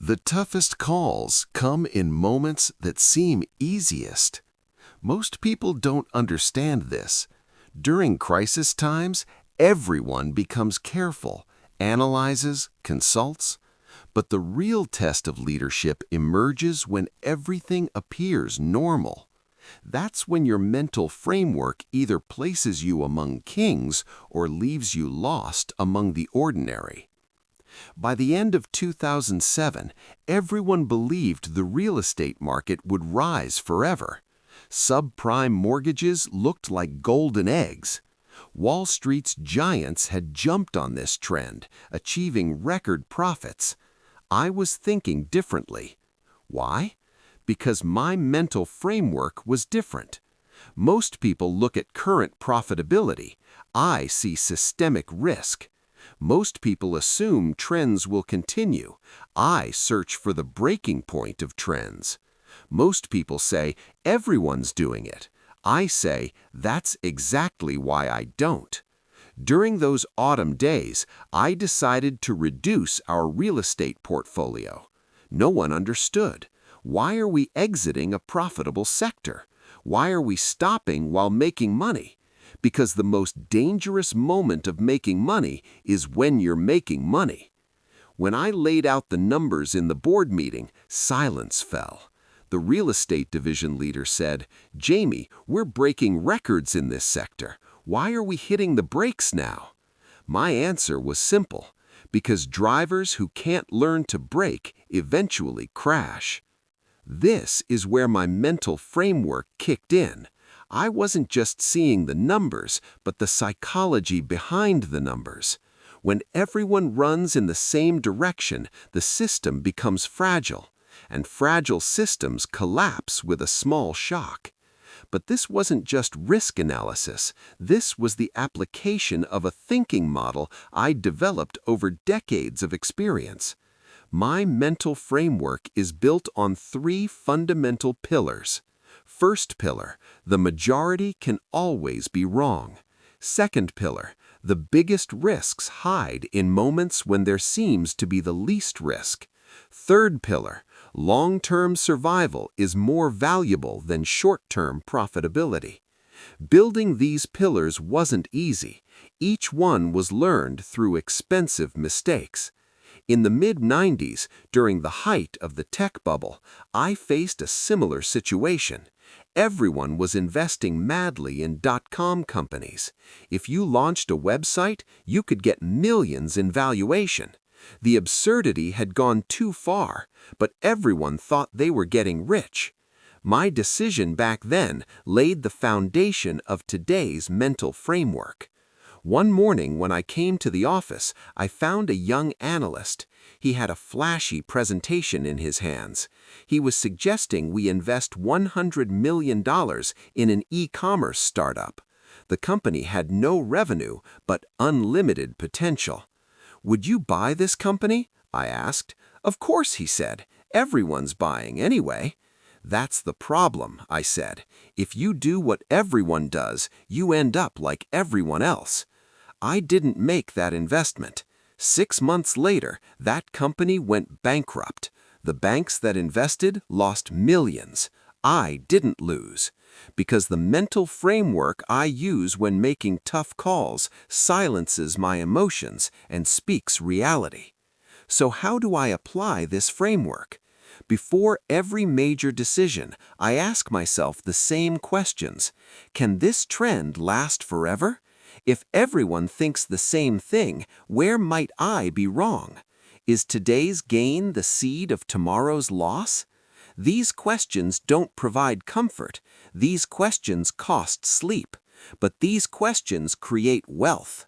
The toughest calls come in moments that seem easiest. Most people don't understand this. During crisis times, everyone becomes careful, analyzes, consults. But the real test of leadership emerges when everything appears normal. That's when your mental framework either places you among kings or leaves you lost among the ordinary. By the end of 2007, everyone believed the real estate market would rise forever. Subprime mortgages looked like golden eggs. Wall Street's giants had jumped on this trend, achieving record profits. I was thinking differently. Why? Because my mental framework was different. Most people look at current profitability. I see systemic risk. Most people assume trends will continue. I search for the breaking point of trends. Most people say, everyone's doing it. I say, that's exactly why I don't. During those autumn days, I decided to reduce our real estate portfolio. No one understood. Why are we exiting a profitable sector? Why are we stopping while making money? Because the most dangerous moment of making money is when you're making money. When I laid out the numbers in the board meeting, silence fell. The real estate division leader said, "Jamie, we're breaking records in this sector. Why are we hitting the brakes now?" My answer was simple, because drivers who can't learn to brake eventually crash. This is where my mental framework kicked in. I wasn't just seeing the numbers, but the psychology behind the numbers. When everyone runs in the same direction, the system becomes fragile, and fragile systems collapse with a small shock. But this wasn't just risk analysis. This was the application of a thinking model I'd developed over decades of experience. My mental framework is built on three fundamental pillars. First pillar, the majority can always be wrong. Second pillar, the biggest risks hide in moments when there seems to be the least risk. Third pillar, long-term survival is more valuable than short-term profitability. Building these pillars wasn't easy. Each one was learned through expensive mistakes. In the mid-90s, during the height of the tech bubble, I faced a similar situation. Everyone was investing madly in dot-com companies. If you launched a website, you could get millions in valuation. The absurdity had gone too far, but everyone thought they were getting rich. My decision back then laid the foundation of today's mental framework. One morning when I came to the office, I found a young analyst. He had a flashy presentation in his hands. He was suggesting we invest $100 million in an e-commerce startup. The company had no revenue, but unlimited potential. "Would you buy this company?" I asked. "Of course," he said. "Everyone's buying anyway." "That's the problem," I said. "If you do what everyone does, you end up like everyone else." I didn't make that investment. 6 months later, that company went bankrupt. The banks that invested lost millions. I didn't lose. Because the mental framework I use when making tough calls silences my emotions and speaks reality. So how do I apply this framework? Before every major decision, I ask myself the same questions. Can this trend last forever? If everyone thinks the same thing, where might I be wrong? Is today's gain the seed of tomorrow's loss? These questions don't provide comfort. These questions cost sleep. But these questions create wealth.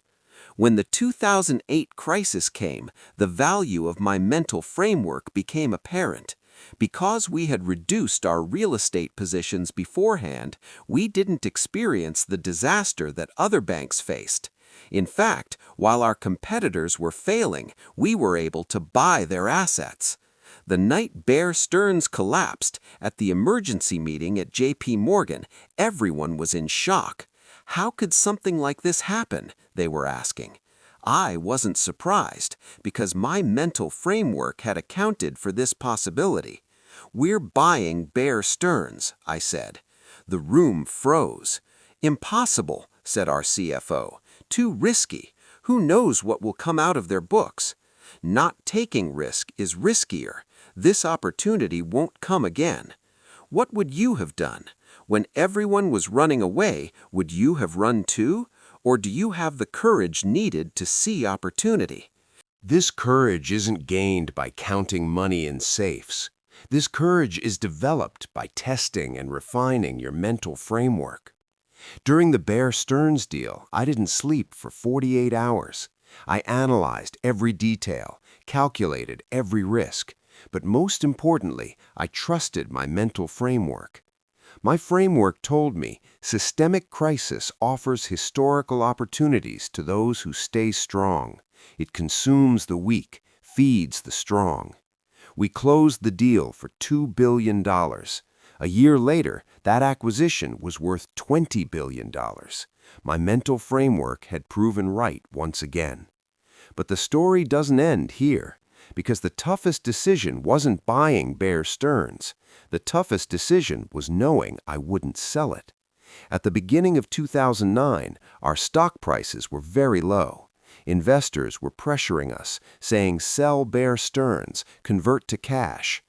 When the 2008 crisis came, the value of my mental framework became apparent. Because we had reduced our real estate positions beforehand, we didn't experience the disaster that other banks faced. In fact, while our competitors were failing, we were able to buy their assets. The night Bear Stearns collapsed, at the emergency meeting at JPMorgan, everyone was in shock. How could something like this happen? They were asking. I wasn't surprised because my mental framework had accounted for this possibility. "We're buying Bear Stearns," I said. The room froze. "Impossible," said our CFO. "Too risky. Who knows what will come out of their books? Not taking risk is riskier. This opportunity won't come again." What would you have done? When everyone was running away, would you have run too? Or do you have the courage needed to see opportunity? This courage isn't gained by counting money in safes. This courage is developed by testing and refining your mental framework. During the Bear Stearns deal, I didn't sleep for 48 hours. I analyzed every detail, calculated every risk, but most importantly, I trusted my mental framework. My framework told me systemic crisis offers historical opportunities to those who stay strong. It consumes the weak, feeds the strong. We closed the deal for $2 billion. A year later, that acquisition was worth $20 billion. My mental framework had proven right once again. But the story doesn't end here, because the toughest decision wasn't buying Bear Stearns. The toughest decision was knowing I wouldn't sell it. At the beginning of 2009, our stock prices were very low. Investors were pressuring us, saying, "Sell Bear Stearns, convert to cash."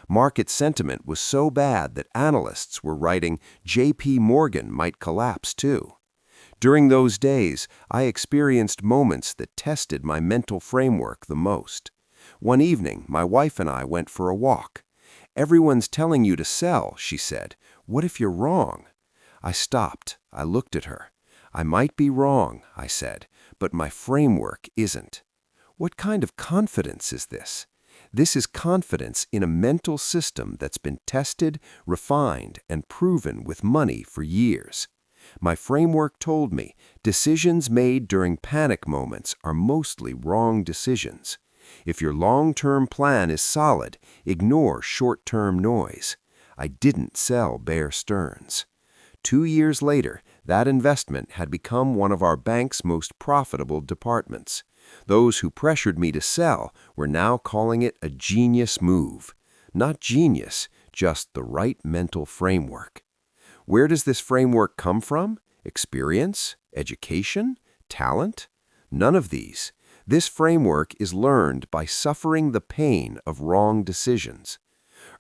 Market sentiment was so bad that analysts were writing JPMorgan might collapse too. During those days, I experienced moments that tested my mental framework the most. One evening, my wife and I went for a walk. "Everyone's telling you to sell," she said. "What if you're wrong?" I stopped. I looked at her. "I might be wrong," I said, "but my framework isn't." What kind of confidence is this? This is confidence in a mental system that's been tested, refined, and proven with money for years. My framework told me decisions made during panic moments are mostly wrong decisions. If your long-term plan is solid, ignore short-term noise. I didn't sell Bear Stearns. 2 years later, that investment had become one of our bank's most profitable departments. Those who pressured me to sell were now calling it a genius move. Not genius, just the right mental framework. Where does this framework come from? Experience? Education? Talent? None of these. This framework is learned by suffering the pain of wrong decisions.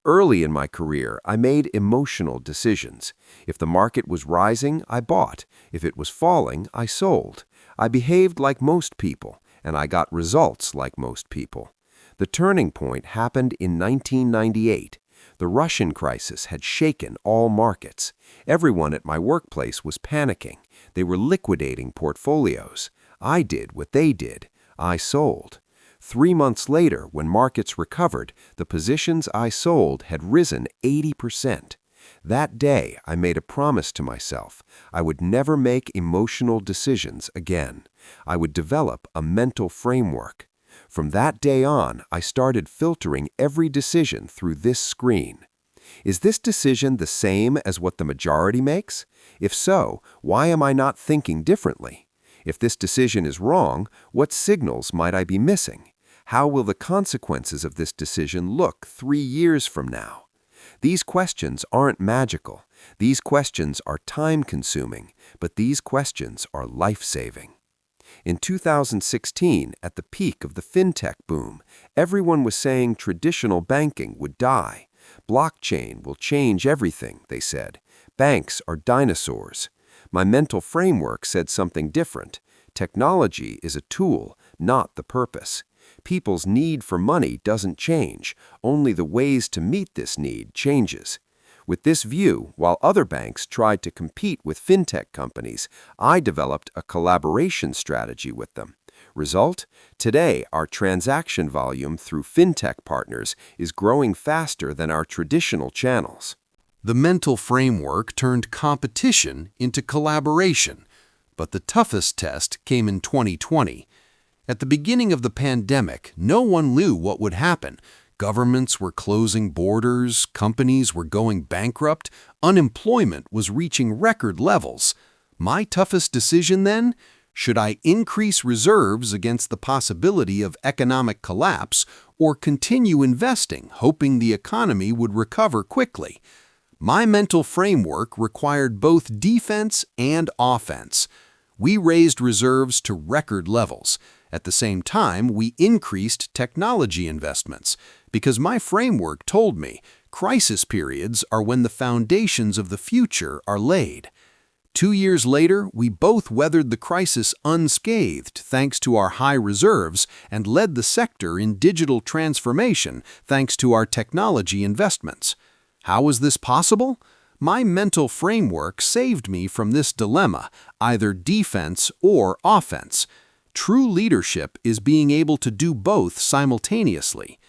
Early in my career, I made emotional decisions. If the market was rising, I bought. If it was falling, I sold. I behaved like most people, and I got results like most people. The turning point happened in 1998. The Russian crisis had shaken all markets. Everyone at my workplace was panicking. They were liquidating portfolios. I did what they did. I sold. 3 months later, when markets recovered, the positions I sold had risen 80%. That day, I made a promise to myself. I would never make emotional decisions again. I would develop a mental framework. From that day on, I started filtering every decision through this screen. Is this decision the same as what the majority makes? If so, why am I not thinking differently? If this decision is wrong, what signals might I be missing? How will the consequences of this decision look 3 years from now? These questions aren't magical. These questions are time-consuming, but these questions are life-saving. In 2016, at the peak of the fintech boom, everyone was saying traditional banking would die. Blockchain will change everything, they said. Banks are dinosaurs. My mental framework said something different. Technology is a tool, not the purpose. People's need for money doesn't change. Only the ways to meet this need changes. With this view, while other banks tried to compete with fintech companies, I developed a collaboration strategy with them. Result? Today, our transaction volume through fintech partners is growing faster than our traditional channels. The mental framework turned competition into collaboration, but the toughest test came in 2020. At the beginning of the pandemic, no one knew what would happen. Governments were closing borders, companies were going bankrupt, unemployment was reaching record levels. My toughest decision then? Should I increase reserves against the possibility of economic collapse or continue investing, hoping the economy would recover quickly? My mental framework required both defense and offense. We raised reserves to record levels. At the same time, we increased technology investments because my framework told me crisis periods are when the foundations of the future are laid. 2 years later, we both weathered the crisis unscathed thanks to our high reserves and led the sector in digital transformation thanks to our technology investments. How was this possible? My mental framework saved me from this dilemma, either defense or offense. True leadership is being able to do both simultaneously.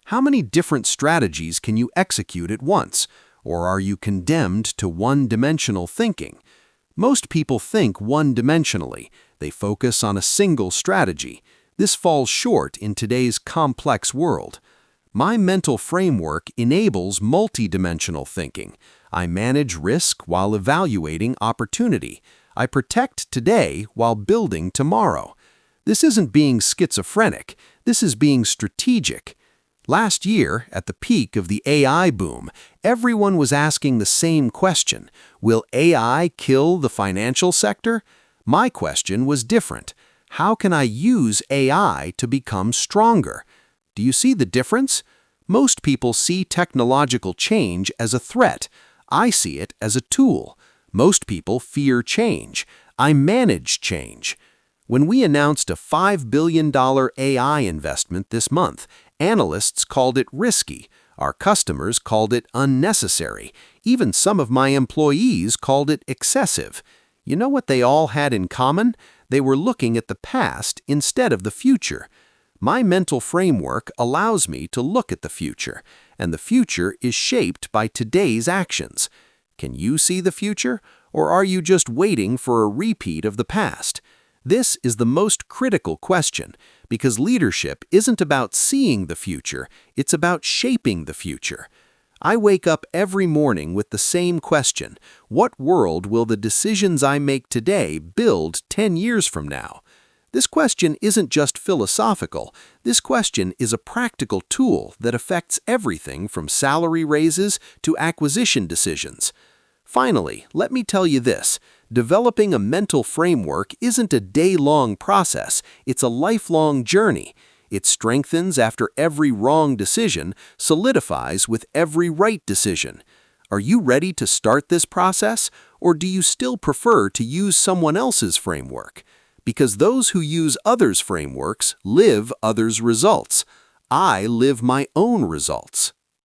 How many different strategies can you execute at once? Or are you condemned to one-dimensional thinking? Most people think one-dimensionally. They focus on a single strategy. This falls short in today's complex world. My mental framework enables multidimensional thinking. I manage risk while evaluating opportunity. I protect today while building tomorrow. This isn't being schizophrenic. This is being strategic. Last year, at the peak of the AI boom, everyone was asking the same question: will AI kill the financial sector? My question was different. How can I use AI to become stronger? Do you see the difference? Most people see technological change as a threat. I see it as a tool. Most people fear change. I manage change. When we announced a $5 billion AI investment this month, analysts called it risky. Our customers called it unnecessary. Even some of my employees called it excessive. You know what they all had in common? They were looking at the past instead of the future. My mental framework allows me to look at the future, and the future is shaped by today's actions. Can you see the future, or are you just waiting for a repeat of the past? This is the most critical question, because leadership isn't about seeing the future, it's about shaping the future. I wake up every morning with the same question: what world will the decisions I make today build 10 years from now? This question isn't just philosophical. This question is a practical tool that affects everything from salary raises to acquisition decisions. Finally, let me tell you this: developing a mental framework isn't a day-long process, it's a lifelong journey. It strengthens after every wrong decision, solidifies with every right decision. Are you ready to start this process, or do you still prefer to use someone else's framework? Because those who use others' frameworks live others' results. I live my own results.